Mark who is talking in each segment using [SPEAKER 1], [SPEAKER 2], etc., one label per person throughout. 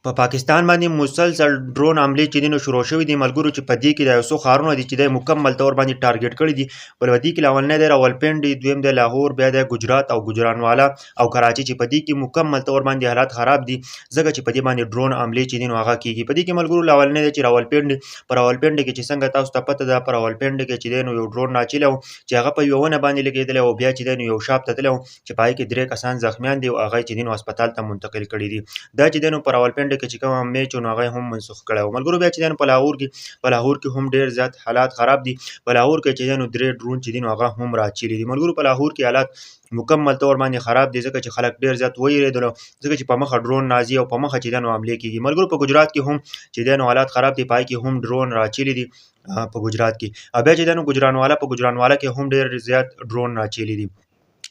[SPEAKER 1] په پاکستان باندې مسلسل ډرون حملې چې دي نو شروع شوي دي ملګرو، چې په دې کې د یو څو ښارونه دي چې دی مکمل طور باندې ټارګټ کړي دي. په دې کې اولنی دی راولپنډي، دویم دی لاهور، بیا دی ګجرات او ګجرانوالا او کراچي، چې په دې کې مکمل طور باندې حالات خراب دي ځکه چې په دې باندې ډرون حملې چې دي نو هغه کېږي. په دې کې ملګرو اولنی دی چې راولپنډي، په راولپنډي کې چې څنګه تاسو ته پته ده، په راولپنډي کې چې دی نو یو ډرون راچلی و چې هغه په یوه ونه باندې لګېدلی او بیا چې دی نو یو شاپ ته تللی و چې په هغې کې 3 کسان زخمیان دي او هغه چې دی نو هسپتال ته منتقل کړي دي. دا چې دی نو په راولپنډي کې چې کومه میچ و نو هغه هم منسوخ کړی و. ملګرو بیا چې دی نو په لاهور کې هم ډېر زیات حالات خراب دي. په لاهور کې چې دی نو 3 ډرون چې دي نو هغه هم راچلي دي. ملګرو په لاهور کې حالات مکمل طور باندې خراب دي ځکه چې خلک ډېر زیات ویرېدلو ځکه چې په مخه ډرون راځي او په مخه چې دی نو حملې کېږي. ملګرو په ګجرات کې هم چې دی نو حالات خراب دي، په هغې کې هم ډرون راچلي دي په ګجرات کې. او بیا چې دی نو ګجرانوالا، په ګجرانوالا کې هم ډېر زیات ډرون راچلي دي.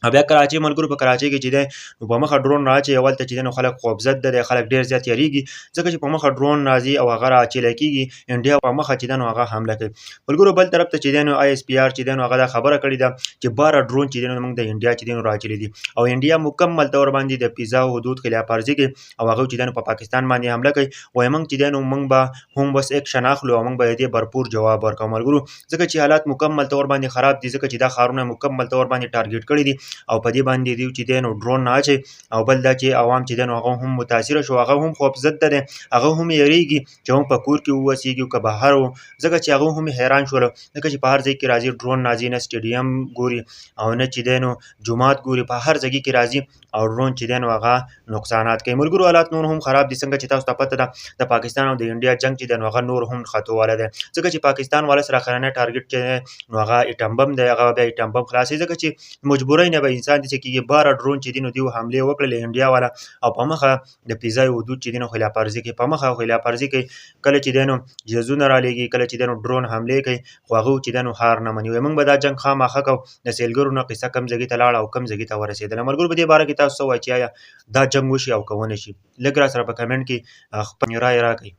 [SPEAKER 1] او بیا کراچي ملګرو، په کراچي کې چې دی نو په مخه ډرون راچي، اول ته چې دی نو خلک خوفزد دی، خلک ډېر زیات یریږي ځکه چې په مخه ډرون راځي او هغه راچلی کېږي. انډیا په مخه چې دی نو هغه حمله کوي. ملګرو بل طرف ته چې دی نو ISPR چې دی نو هغه دا خبره کړې ده چې 12 ډرون چې دی نو موږ د انډیا چې دی نو راچلي دي او انډیا مکمل طور باندې د فضا او حدود خلاف ورزي کوي او هغه چې دی نو په پاکستان باندې حمله کوي. وایي موږ چې دی نو موږ به هم بس اکشن اخلو او موږ به د دې بھرپور جواب ورکوو ملګرو، ځکه چې حالات مکمل طور باندې خراب دي ځکه چې دا ښارونه مکمل طور باندې ټارګټ کړي دي او په دې باندې دی چې دی نو ډرون نه اچوي. او بل دا چې عوام چې دی نو هغه هم متاثره شو، هغه هم خوفزد دی، هغه هم یریږي چې موږ په کور کې واوسېږو که بهر و، ځکه چې هغه هم حیران شول ځکه چې په هر ځای کې راځي ډرون راځي، نه سټیډیم ګوري او نه چې دی نو جومات ګوري، په هر ځای کې راځي او ډرون چې دی نو هغه نقصانات کوي. ملګرو حالات نور هم خراب دي څنګه چې تاسو ته پته ده د پاکستان او د انډیا جنګ چې دی نو هغه نور هم خطو والا دی ځکه چې پاکستان والا سره اخرنی ټارګټ چې دی نو هغه ایټم بم دی، هغه بیا ایټم بم خلاصوي ځکه چې مجبورۍ نه به انسان داسې کېږي 12 ډرون چې دی نو دوی حملې وکړلې انډیا والا او په مخه د فضايي حدود چې دی نو خلاف ورزي کوي، په مخه خلاف ورزي کوي. کله چې دی نو جهازونه رالېږي، کله چې دی نو ډرون حملې کوي، خو هغه چې دی نو هار نه مني. وایي موږ به دا جنګ خامخا کوو. د سیلګرو نه قصه کوم ځای ته لاړه او کوم ځای ته ورسېدله. ملګرو په دې باره کې تاسو څه وایئ چې آیا دا جنګ وشي او که ونه شي؟ لږ را سره په کمنټ کې خپل رایې راکړئ.